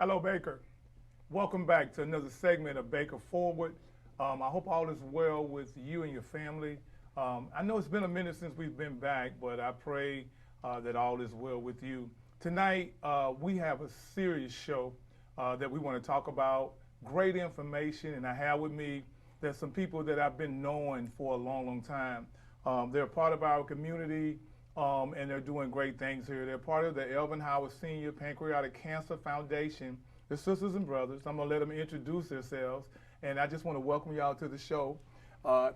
Hello, Baker. Welcome back to another segment of Baker Forward. I hope all is well with you and your family. I know it's been a minute since we've been back, but I pray that all is well with you. Tonight, we have a serious show that we want to talk about. Great information, and I have with me, there's some people that I've been knowing for a long, long time. They're part of our community. And they're doing great things here. They're part of the Elvin Howard Senior Pancreatic Cancer Foundation. They're sisters and brothers. I'm going to let them introduce themselves. And I just want to welcome y'all to the show.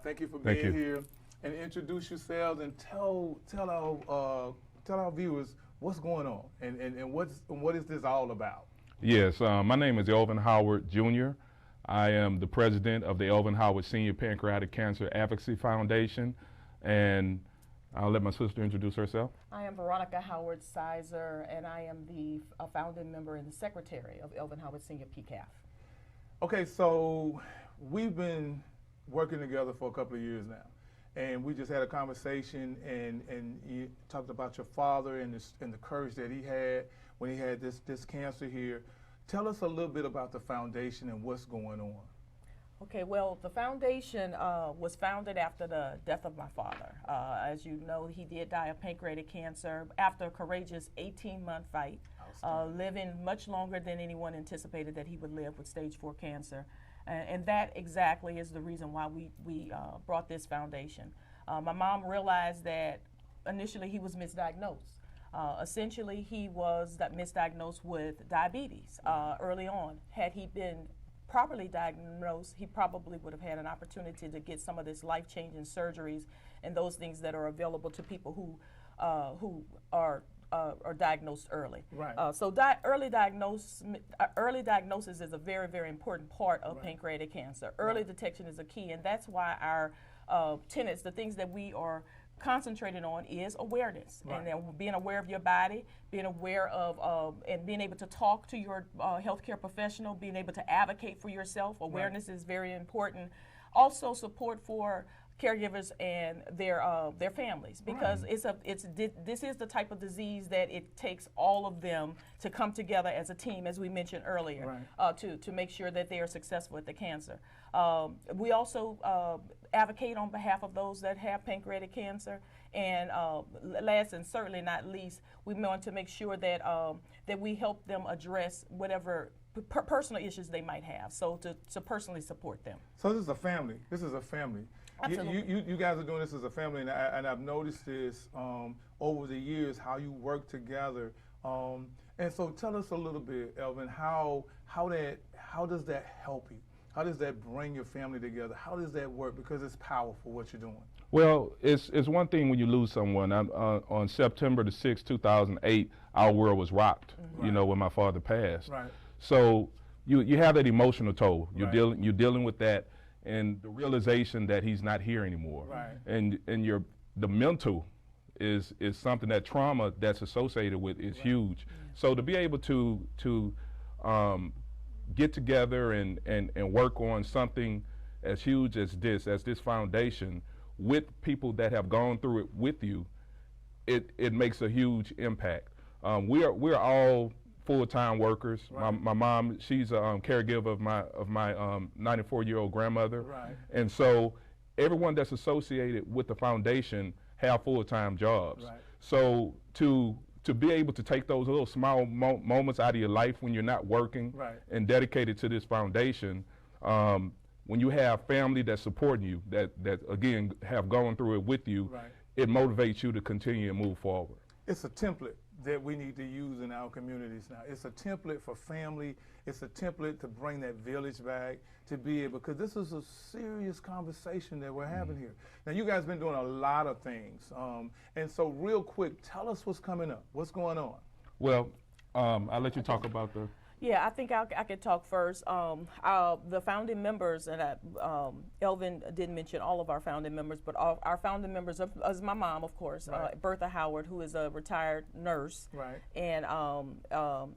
Thank you for being here. And introduce yourselves and tell our viewers what's going on and what is this all about. Yes, my name is Elvin Howard Jr. I am the president of the Elvin Howard Senior Pancreatic Cancer Advocacy Foundation. And I'll let my sister introduce herself. I am Veronica Howard Sizer, and I am the founding member and the secretary of Elvin Howard Senior PCAF. Okay, so we've been working together for a couple of years now, and we just had a conversation, and you talked about your father and the courage that he had when he had this cancer here. Tell us a little bit about the foundation and what's going on. Okay, well, the foundation was founded after the death of my father. As you know, he did die of pancreatic cancer after a courageous 18-month fight, living much longer than anyone anticipated that he would live with stage 4 cancer. And that exactly is the reason why we brought this foundation. My mom realized that initially he was misdiagnosed. Essentially, he was misdiagnosed with diabetes early on. Had he been properly diagnosed, he probably would have had an opportunity to get some of this life-changing surgeries and those things that are available to people who are diagnosed early. Right. So early diagnosis is a very, very important part of pancreatic cancer. Early detection is a key, and that's why our tenets, the things that we are concentrated on, is awareness, and then being aware of your body, being aware of and being able to talk to your healthcare professional, being able to advocate for yourself. Awareness is very important. Also, support for caregivers and their families, because this is the type of disease that it takes all of them to come together as a team, as we mentioned earlier, to make sure that they are successful at the cancer. We also advocate on behalf of those that have pancreatic cancer, and last and certainly not least, we want to make sure that that we help them address whatever personal issues they might have, so to personally support them. So this is a family. This is a family. Absolutely. You guys are doing this as a family, and I've noticed this over the years, how you work together. And so tell us a little bit, Elvin, how does that help you? How does that bring your family together? How does that work? Because it's powerful what you're doing. Well, it's one thing when you lose someone. On September the 6th, 2008, our world was rocked, you know, when my father passed. Right. So you have that emotional toll. You're dealing with that, and the realization that he's not here anymore. Right. And the mental is something, that trauma that's associated with is huge. Yeah. So to be able to get together and work on something as huge as this foundation with people that have gone through it with you, it makes a huge impact. We're all full-time workers. Right. My mom, she's a caregiver of my 94-year-old grandmother. Right. And so everyone that's associated with the foundation have full-time jobs. Right. So to be able to take those little small moments out of your life when you're not working and dedicated to this foundation, when you have family that's supporting you, that again have gone through it with you, it motivates you to continue and move forward. It's a template that we need to use in our communities now. It's a template for family. It's a template to bring that village back, to be able, because this is a serious conversation that we're having here. Now, you guys been doing a lot of things. And so real quick, tell us what's coming up. What's going on? Well, I'll let you talk about the. Yeah, I think I could talk first. The founding members, and Elvin didn't mention all of our founding members, but our founding members is my mom, of course, right. Bertha Howard, who is a retired nurse. Right. And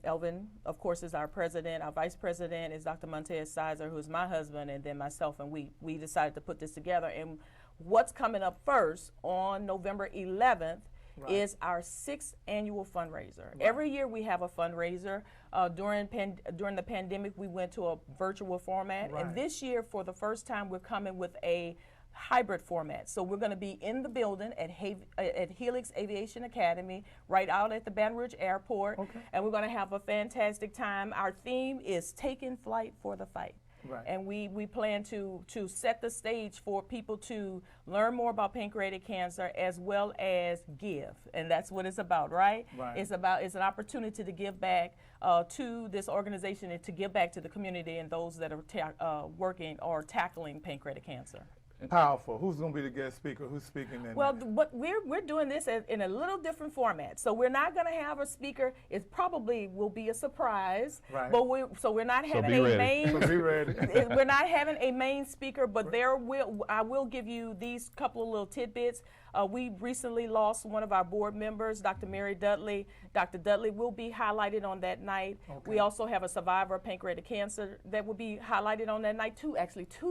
Elvin, of course, is our president. Our vice president is Dr. Montez Sizer, who is my husband, and then myself, and we decided to put this together. And what's coming up first on November 11th right. is our 6th annual fundraiser. Right. Every year we have a fundraiser. During the pandemic, we went to a virtual format, right. and this year, for the first time, we're coming with a hybrid format. So we're going to be in the building at Helix Aviation Academy, right out at the Baton Rouge Airport, okay. and we're going to have a fantastic time. Our theme is Taking Flight for the Fight. Right. And we plan to set the stage for people to learn more about pancreatic cancer as well as give, and that's what it's about, right? Right. It's an opportunity to give back to this organization and to give back to the community and those that are working or tackling pancreatic cancer. Powerful. Who's going to be the guest speaker? Who's speaking that Well, night? but we're doing this in a little different format. So we're not going to have a speaker. It probably will be a surprise. Right. But we're not having a main. So be ready. We're not having a main speaker, but I will give you these couple of little tidbits. We recently lost one of our board members, Dr. Mary Dudley. Dr. Dudley will be highlighted on that night. Okay. We also have a survivor of pancreatic cancer that will be highlighted on that night. Two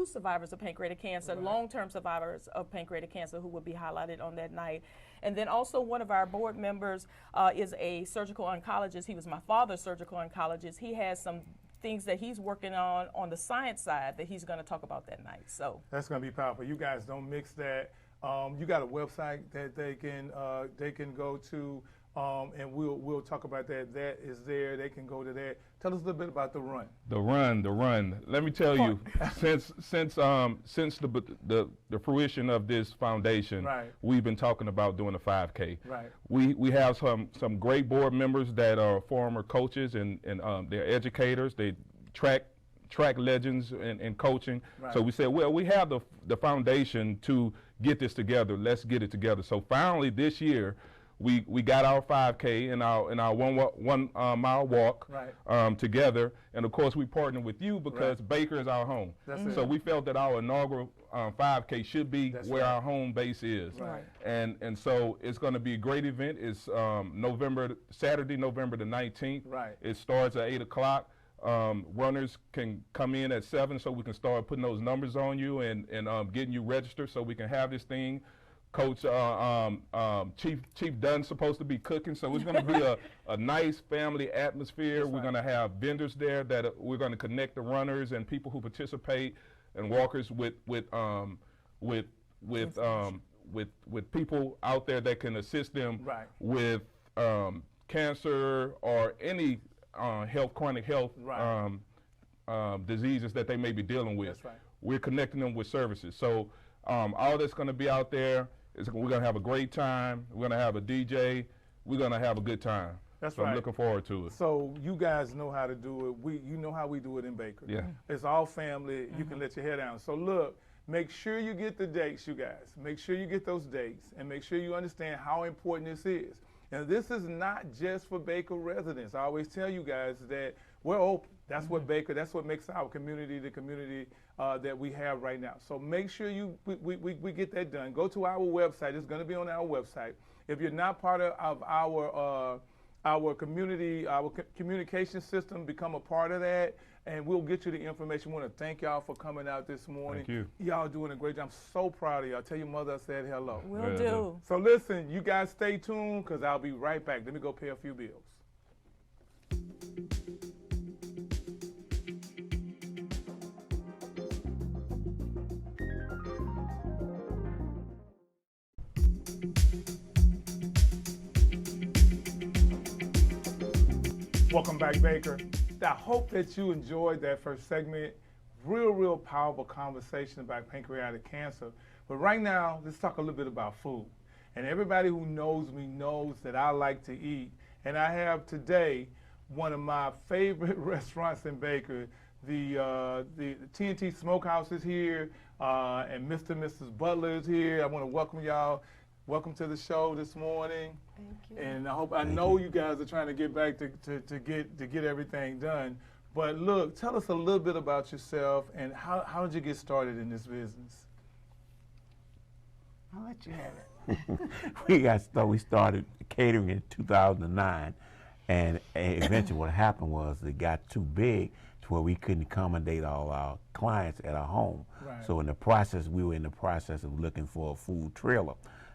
survivors of pancreatic cancer, right. long-term survivors of pancreatic cancer who will be highlighted on that night. And then also one of our board members is a surgical oncologist. He was my father's surgical oncologist. He has some things that he's working on the science side that he's going to talk about that night. So that's going to be powerful. You guys don't mix that. You got a website that they can go to, and we'll talk about that. That is there. They can go to that. Tell us a little bit about the run. The run. Let me tell you, since the fruition of this foundation, right. we've been talking about doing a 5K. Right. We have some great board members that are former coaches and they're educators. They track legends in coaching. Right. So we said, well, we have the foundation to get this together. Let's get it together. So finally this year, we got our 5K and our one mile walk right. Together. And of course, we partnered with you because right. Baker is our home. That's so it. We felt that our inaugural 5K should be That's where right. our home base is. Right. And so it's going to be a great event. It's Saturday, November the 19th. Right. It starts at 8 o'clock. Runners can come in at 7 so we can start putting those numbers on you and getting you registered so we can have this thing. Coach Chief Dunn's supposed to be cooking, so it's going to be a nice family atmosphere. That's we're right. going to have vendors there that we're going to connect the runners and people who participate and walkers with people out there that can assist them right. with cancer or any chronic health right. Diseases that they may be dealing with. That's right. We're connecting them with services. So all that's going to be out there is we're going to have a great time. We're going to have a DJ. We're going to have a good time. That's so right. I'm looking forward to it. So you guys know how to do it. You know how we do it in Baker. Yeah. It's all family. Mm-hmm. You can let your hair down. So look, make sure you get the dates, you guys. Make sure you get those dates and make sure you understand how important this is. And this is not just for Baker residents. I always tell you guys that we're open. That's mm-hmm. what Baker, that's what makes our community the community that we have right now. So make sure we get that done. Go to our website. It's going to be on our website. If you're not part of our community, our communication system, become a part of that, and we'll get you the information. We want to thank y'all for coming out this morning. Thank you. Y'all doing a great job. I'm so proud of y'all. Tell your mother I said hello. Will do. So listen, you guys stay tuned because I'll be right back. Let me go pay a few bills. Welcome back, Baker. I hope that you enjoyed that first segment. Real powerful conversation about pancreatic cancer. But right now, let's talk a little bit about food. And everybody who knows me knows that I like to eat. And I have today one of my favorite restaurants in Baker. The T&T Smokehouse is here, and Mr. and Mrs. Butler is here. I want to welcome y'all. Welcome to the show this morning. Thank you. And I know you guys are trying to get back to get everything done. But look, tell us a little bit about yourself and how did you get started in this business? I'll let you have it. We started catering in 2009, and eventually what happened was it got too big to where we couldn't accommodate all our clients at our home. Right. So we were in the process of looking for a food trailer.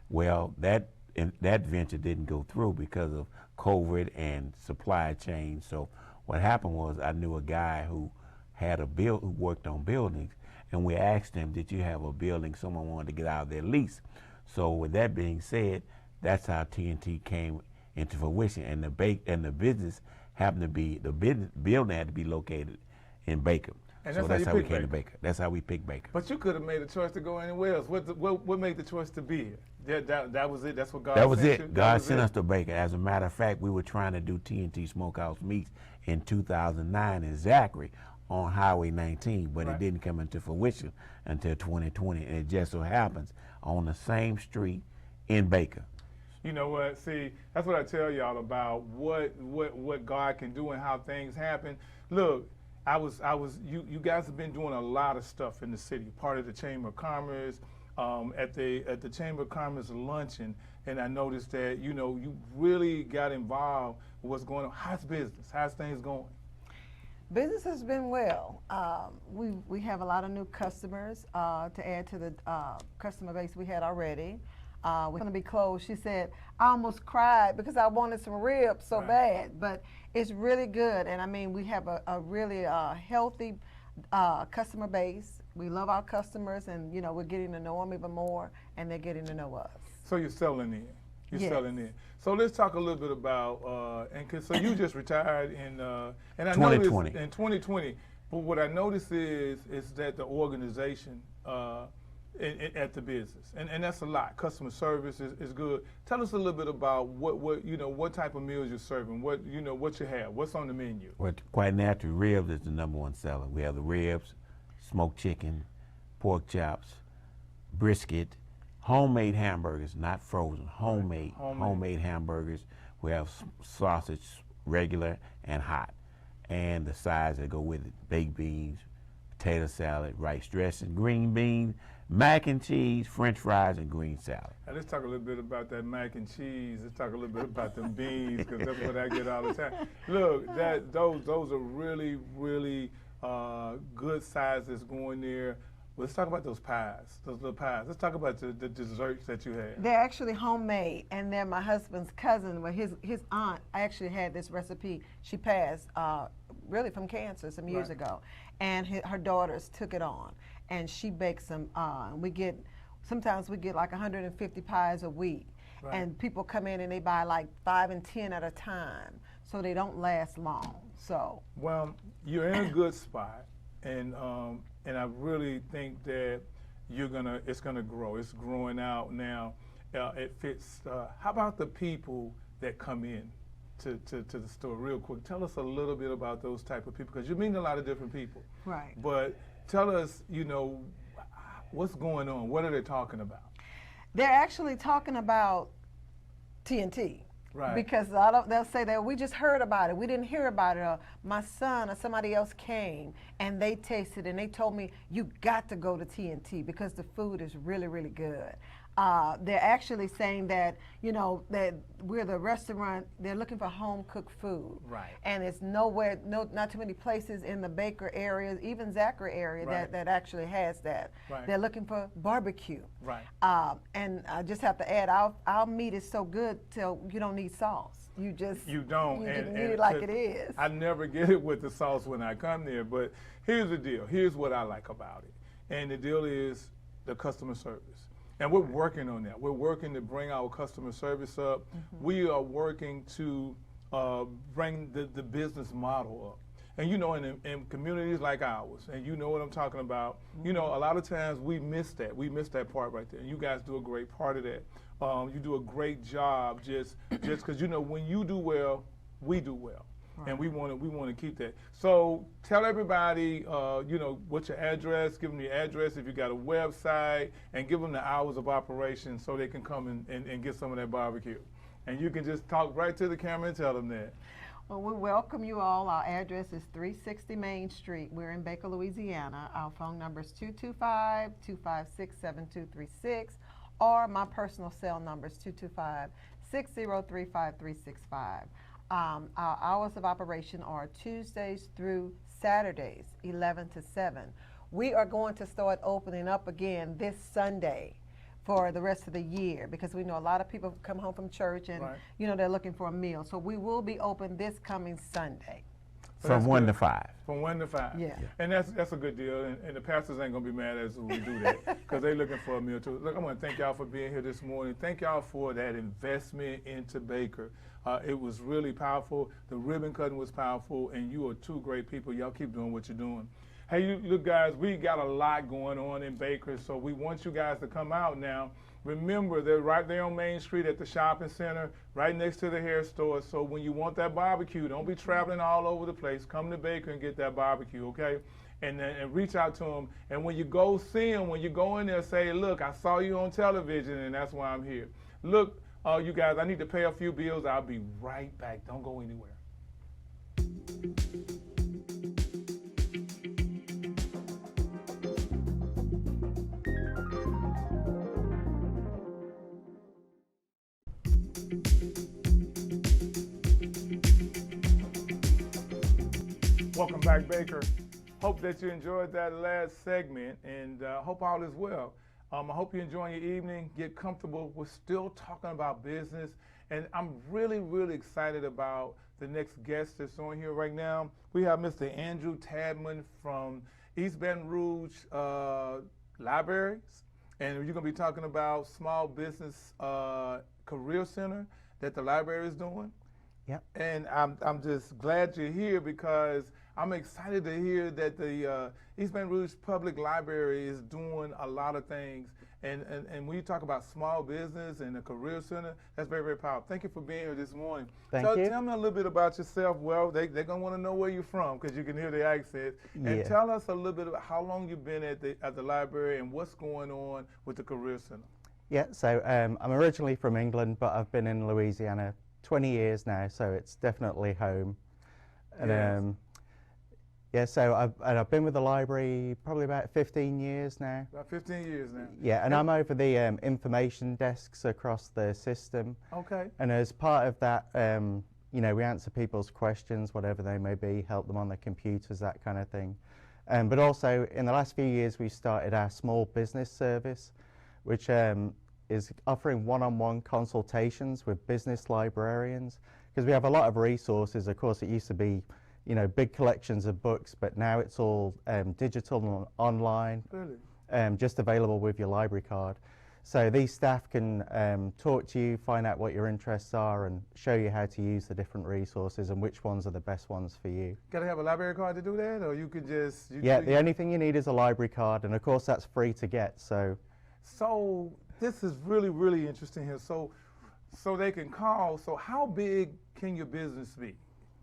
Well, that venture didn't go through because of COVID and supply chain. So what happened was I knew a guy who who worked on buildings, and we asked him, did you have a building someone wanted to get out of their lease? So with that being said, that's how T&T came into fruition, and the business happened to be, the building had to be located in Baker. And so that's how we came to Baker. That's how we picked Baker. But you could have made a choice to go anywhere else. What made the choice to be here? That was it. That's what God. That was sent it. you? God sent us to Baker. As a matter of fact, we were trying to do T&T Smokehouse meats in 2009 in Zachary on Highway 19, but Right. it didn't come into fruition until 2020, and it just so happens on the same street in Baker. You know what? See, that's what I tell y'all about what God can do and how things happen. Look, you guys have been doing a lot of stuff in the city. Part of the Chamber of Commerce, at the Chamber of Commerce luncheon, and I noticed that you really got involved with what's going on. How's business? How's things going? Business has been well. We have a lot of new customers to add to the customer base we had already. We're going to be closed. She said, I almost cried because I wanted some ribs so Right. bad, but it's really good. And I mean, we have a really healthy customer base. We love our customers, and we're getting to know them even more, and they're getting to know us. So you're selling in. You're Yes. selling in. So let's talk a little bit about so you just retired in and I 2020. noticed in 2020. But what I noticed is that the organization at the business, and that's a lot. Customer service is good. Tell us a little bit about what type of meals you're serving. What you have. What's on the menu? Well, quite naturally, ribs is the #1 seller. We have the ribs, smoked chicken, pork chops, brisket, homemade hamburgers, not frozen, homemade hamburgers. We have sausage, regular and hot, and the sides that go with it: baked beans, potato salad, rice dressing, green beans, mac and cheese, French fries, and green salad. Now let's talk a little bit about that mac and cheese. Let's talk a little bit about them beans, because that's what I get all the time. Look, those are really, really good sizes going there. Let's talk about those pies, those little pies. Let's talk about the desserts that you have. They're actually homemade, and they're my husband's cousin. Well, his aunt actually had this recipe. She passed really from cancer some years Right. ago, and her daughters took it on, and she bakes them. Sometimes we get like 150 pies a week, Right. and people come in and they buy like 5 and 10 at a time, so they don't last long. So Well, you're in a good spot, and I really think that it's gonna grow. It's growing out now. It fits. How about the people that come in to the store? Real quick, tell us a little bit about those type of people, because you meet a lot of different people. right. But tell us, what's going on? What are they talking about? They're actually talking about TNT. Right. Because they'll say that we just heard about it. We didn't hear about it. Or my son or somebody else came and they tasted it and they told me, you got to go to TNT because the food is really, really good. They're actually saying that, that we're the restaurant, they're looking for home cooked food. Right. And it's not too many places in the Baker area, even Zachary area, Right. that actually has that. Right. They're looking for barbecue. Right. And I just have to add, our meat is so good till you don't need sauce. You don't. You just and eat it like to- it is. I never get it with the sauce when I come there, but here's the deal. Here's what I like about it. And the deal is the customer service. And we're working on that. We're working to bring our customer service up. Mm-hmm. We are working to bring the business model up. And in communities like ours, and you know what I'm talking about, a lot of times we miss that. We miss that part right there. And you guys do a great part of that. You do a great job just because, you know, when you do well, we do well. And we want to keep that. So tell everybody, you know, what's your address, give them the address if you got a website, and give them the hours of operation so they can come and get some of that barbecue. And you can just talk right to the camera and tell them that. Well, we welcome you all. Our address is 360 Main Street. We're in Baker, Louisiana. Our phone number is 225-256-7236, or my personal cell number is 225-603-5365. Our hours of operation are Tuesdays through Saturdays, 11 to 7. We are going to start opening up again this Sunday for the rest of the year, because we know a lot of people come home from church and you know, they're looking for a meal. So we will be open this coming Sunday. From 1 to 5. From 1 to 5. Yeah. And that's a good deal. And the pastors ain't gonna be mad as we do that, because they're looking for a meal too. Look, I want to thank y'all for being here this morning. Thank y'all for that investment into Baker. It was really powerful. The ribbon cutting was powerful, and you are two great people. Y'all keep doing what you're doing. Hey, look, guys, we got a lot going on in Baker, so we want you guys to come out now. Remember, they're right there on Main Street at the shopping center, right next to the hair store. So when you want that barbecue, don't be traveling all over the place. Come to Baker and get that barbecue, okay? And reach out to them. And when you go see them, when you go in there, say, look, I saw you on television, and that's why I'm here. Look, you guys, I need to pay a few bills. I'll be right back. Don't go anywhere. Welcome back, Baker. Hope that you enjoyed that last segment, and hope all is well. I hope you're enjoying your evening. Get comfortable. We're still talking about business, and I'm really, really excited about the next guest that's on here right now. We have Mr. Andrew Tadman from East Baton Rouge Libraries, and you're going to be talking about small business career center that the library is doing. Yep. And I'm just glad you're here, because I'm excited to hear that the East Baton Rouge Public Library is doing a lot of things. And when you talk about small business and a career center, that's very, very powerful. Thank you for being here this morning. Thank you. Tell me a little bit about yourself. Well, they're going to want to know where you're from, because you can hear the accent. And Yeah. tell us a little bit about how long you've been at the library and what's going on with the career center. Yeah, so I'm originally from England, but I've been in Louisiana 20 years now, so it's definitely home. And Yes. yeah, so I've been with the library probably about 15 years now. About 15 years now. Yeah, and I'm over the information desks across the system. Okay. And as part of that, you know, we answer people's questions, whatever they may be, help them on their computers, that kind of thing. But also, in the last few years, we started our small business service, which is offering one-on-one consultations with business librarians, because we have a lot of resources. Of course, it used to be, you know, big collections of books, but now it's all digital and online, Really? just available with your library card. So these staff can talk to you, find out what your interests are, and show you how to use the different resources and which ones are the best ones for you. Got to have a library card to do that, or you could just... The only thing you need is a library card, and of course that's free to get. So this is really, really interesting here. So they can call. So how big can your business be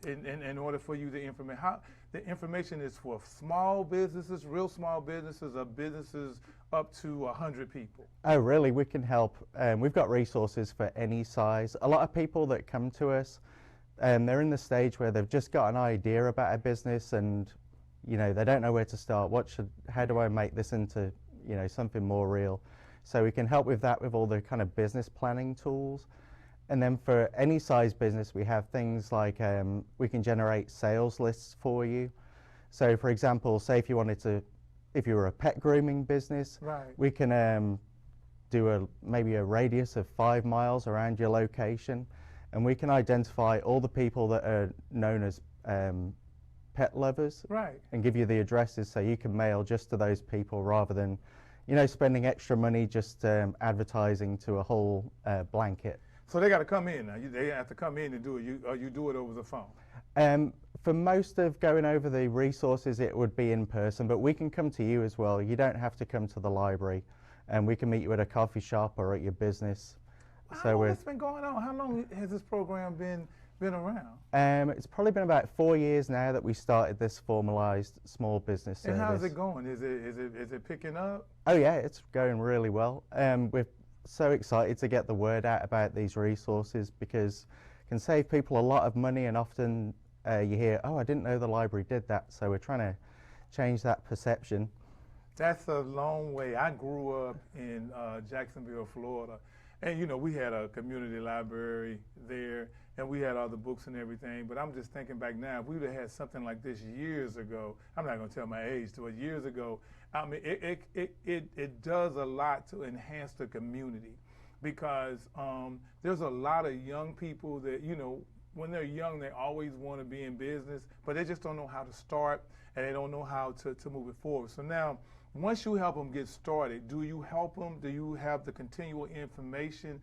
in order for you to implement? How the information is for small businesses, real small businesses, or businesses up to 100 people? Oh, really? We can help. We've got resources for any size. A lot of people that come to us, they're in the stage where they've just got an idea about a business, and you know, they don't know where to start. How do I make this into, you know, something more real? So we can help with that, with all the kind of business planning tools. And then for any size business, we have things like we can generate sales lists for you. So for example, say if you were a pet grooming business, Right. we can do maybe a radius of 5 miles around your location, and we can identify all the people that are known as pet lovers, Right. and give you the addresses so you can mail just to those people, rather than, you know, spending extra money just advertising to a whole blanket. So they got to come in now. They have to come in and do it. You do it over the phone. For most of going over the resources, it would be in person, but we can come to you as well. You don't have to come to the library, and we can meet you at a coffee shop or at your business. How long has this been going on? How long has this program been around? It's probably been about 4 years now that we started this formalized small business service. And how's it going? Is it picking up? Oh yeah, it's going really well. We're so excited to get the word out about these resources because it can save people a lot of money, and often you hear, oh, I didn't know the library did that, so we're trying to change that perception. That's a long way. I grew up in Jacksonville, Florida, and we had a community library there, and we had all the books and everything. But I'm just thinking back now, if we would have had something like this years ago, I'm not going to tell my age, but years ago, I mean, it does a lot to enhance the community because there's a lot of young people that, when they're young, they always want to be in business, but they just don't know how to start, and they don't know how to move it forward. So now, once you help them get started, do you help them? Do you have the continual information,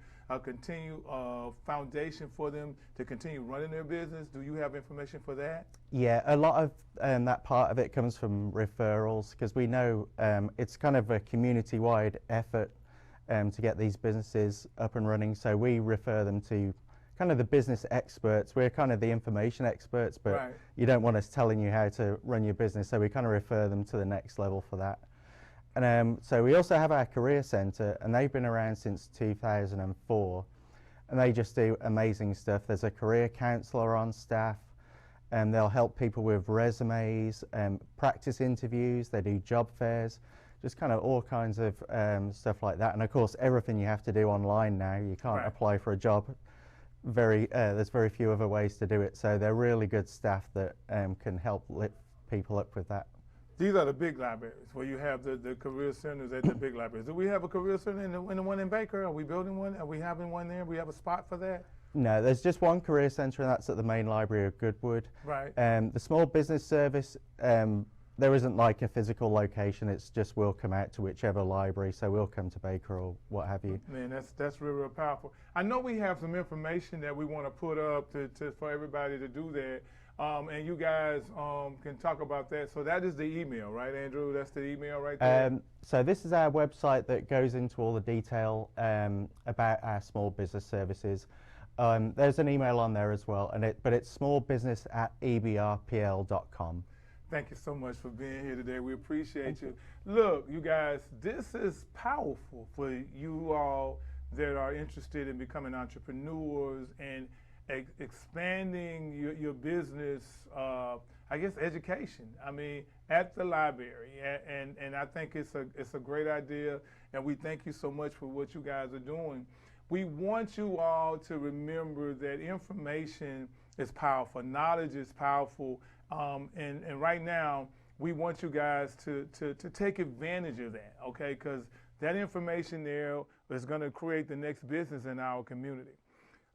foundation for them to continue running their business? Do you have information for that? Yeah, a lot of that part of it comes from referrals because we know it's kind of a community-wide effort to get these businesses up and running. So we refer them to kind of the business experts. We're kind of the information experts, but right. You don't want us telling you how to run your business, so we kind of refer them to the next level for that. And so we also have our career centre, and they've been around since 2004, and they just do amazing stuff. There's a career counsellor on staff, and they'll help people with resumes, practice interviews, they do job fairs, just kind of all kinds of stuff like that. And of course, everything you have to do online now. You can't right. apply for a job. There's very few other ways to do it, so they're really good staff that can help lift people up with that. These are the big libraries where you have the career centers at the big libraries. Do we have a career center in the one in Baker? Are we building one? Are we having one there? We have a spot for that? No, there's just one career centre, and that's at the main library of Goodwood. Right. The small business service, there isn't like a physical location. It's just we'll come out to whichever library, so we'll come to Baker or what have you. Man, that's real, real powerful. I know we have some information that we want to put up for everybody to do that. And you guys can talk about that. So that is the email, right, Andrew? That's the email right there? So this is our website that goes into all the detail about our small business services. There's an email on there as well, but it's smallbusiness@ebrpl.com. Thank you so much for being here today. We appreciate you. Look, you guys, this is powerful for you all that are interested in becoming entrepreneurs and expanding your business, I guess education. I mean, at the library, and I think it's a great idea, and we thank you so much for what you guys are doing. We want you all to remember that information is powerful, knowledge is powerful, and right now we want you guys to take advantage of that, okay? Because that information there is going to create the next business in our community.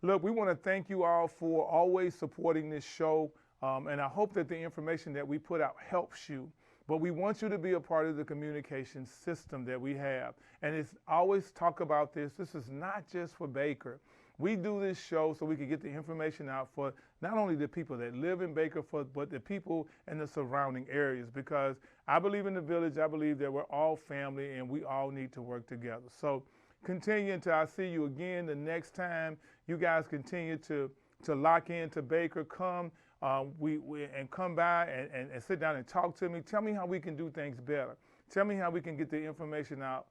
Look, we want to thank you all for always supporting this show, and I hope that the information that we put out helps you. But we want you to be a part of the communication system that we have. And it's always talk about this. This is not just for Baker. We do this show so we can get the information out for not only the people that live in Baker, but the people in the surrounding areas. Because I believe in the village. I believe that we're all family and we all need to work together. So continue until I see you again the next time. You guys continue to lock into Baker. Come and come by and sit down and talk to me. Tell me how we can do things better. Tell me how we can get the information out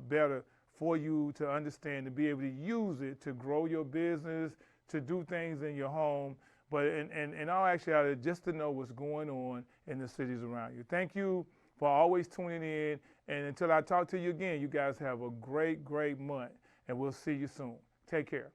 better for you to understand, to be able to use it to grow your business, to do things in your home, but in all actuality, just to know what's going on in the cities around you. Thank you for always tuning in. And until I talk to you again, you guys have a great, great month, and we'll see you soon. Take care.